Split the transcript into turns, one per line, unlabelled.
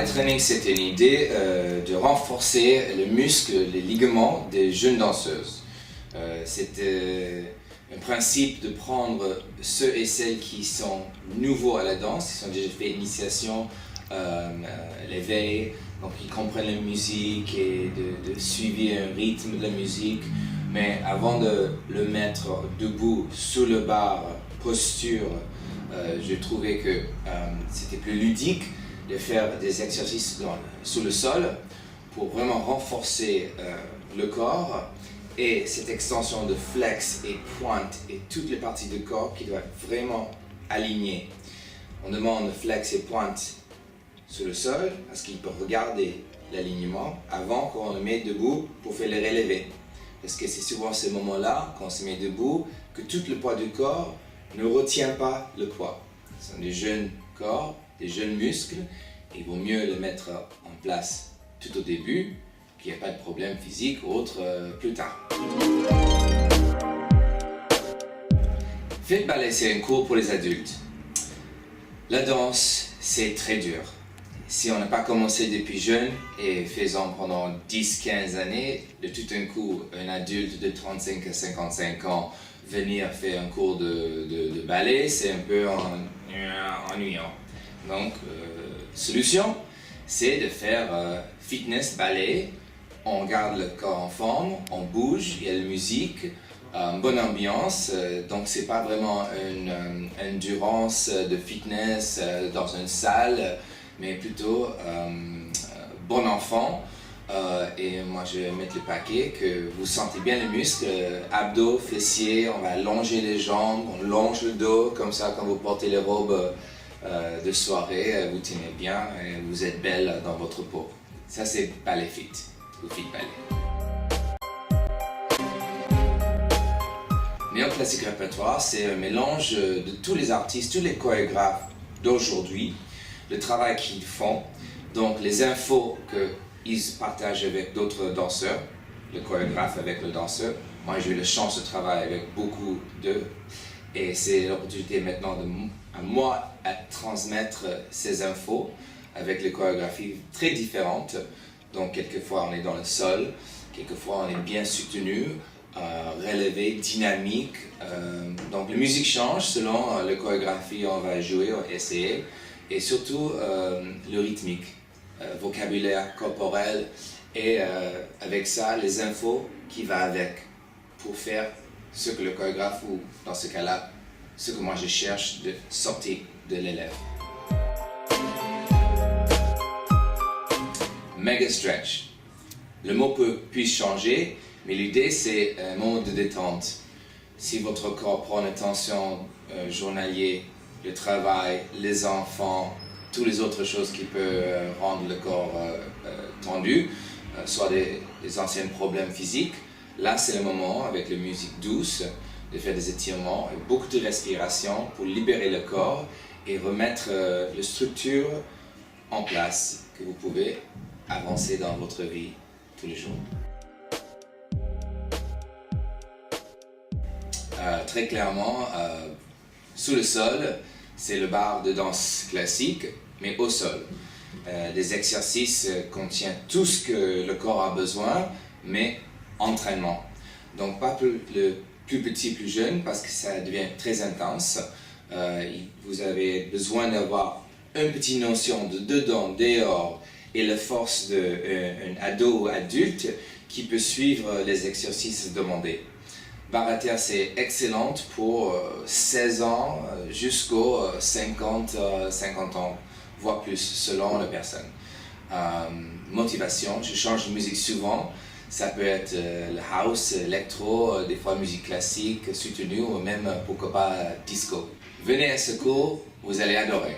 body training, c'était une idée de renforcer les muscles, les ligaments des jeunes danseuses. C'était un principe de prendre ceux et celles qui sont nouveaux à la danse, qui ont déjà fait initiation, l'éveil, donc ils comprennent la musique et de suivre un rythme de la musique. Mais avant de le mettre debout sous le bar, posture, je trouvais que c'était plus ludique de faire des exercices sous le sol pour vraiment renforcer le corps et cette extension de flex et pointe et toutes les parties du corps qui doivent être vraiment alignées. On demande flex et pointe sur le sol parce qu'il peut regarder l'alignement avant qu'on le met debout pour faire les relevés. Parce que c'est souvent ces moments-là, quand on se met debout, que tout le poids du corps ne retient pas le poids. Ce sont des jeunes corps, des jeunes muscles, et il vaut mieux le mettre en place tout au début, qu'il n'y ait pas de problème physique ou autre plus tard. Fit Ballet, c'est un cours pour les adultes. La danse, c'est très dur. Si on n'a pas commencé depuis jeune et faisant pendant 10-15 années, de tout un coup, un adulte de 35 à 55 ans venir faire un cours de ballet, c'est un peu ennuyant. Donc, solution, c'est de faire fitness ballet. On garde le corps en forme, on bouge, il y a la musique, bonne ambiance. Donc, c'est pas vraiment une endurance de fitness dans une salle, mais plutôt bon enfant. Et moi je vais mettre le paquet que vous sentez bien les muscles, abdos, fessiers, on va allonger les jambes, on longe le dos, comme ça quand vous portez les robes de soirée, vous tenez bien et vous êtes belle dans votre peau. Ça c'est Ballet Fit, ou Fit Ballet. Néo Classique Répertoire, c'est un mélange de tous les artistes, tous les chorégraphes d'aujourd'hui, le travail qu'ils font, donc les infos qu'ils partagent avec d'autres danseurs, le chorégraphe avec le danseur. Moi j'ai eu la chance de travailler avec beaucoup d'eux et c'est l'opportunité maintenant à moi à transmettre ces infos avec les chorégraphies très différentes. Donc quelquefois on est dans le sol, quelquefois on est bien soutenu, relevé, dynamique. Donc la musique change selon la chorégraphie on va jouer, on va essayer. Et surtout le rythmique, vocabulaire corporel et avec ça les infos qui vont avec pour faire ce que le chorégraphe ou dans ce cas-là, ce que moi je cherche de sortir de l'élève. Mega stretch. Le mot peut changer, mais l'idée c'est un moment de détente. Si votre corps prend une tension journalière, le travail, les enfants, toutes les autres choses qui peuvent rendre le corps tendu, soit des anciens problèmes physiques. Là, c'est le moment, avec la musique douce, de faire des étirements et beaucoup de respiration pour libérer le corps et remettre la structure en place, que vous pouvez avancer dans votre vie tous les jours. Très clairement, sous le sol, c'est le bar de danse classique, mais au sol. Les exercices contiennent tout ce que le corps a besoin, mais entraînement. Donc pas le plus petit, plus jeune, parce que ça devient très intense. Vous avez besoin d'avoir une petite notion de dedans, dehors, et la force d'un ado ou adulte qui peut suivre les exercices demandés. Barre à terre, c'est excellente pour 16 ans jusqu'aux 50 ans, voire plus, selon la personne. Motivation, je change de musique souvent. Ça peut être le house, l'électro, des fois musique classique, soutenue ou même, pourquoi pas, disco. Venez à ce cours, vous allez adorer.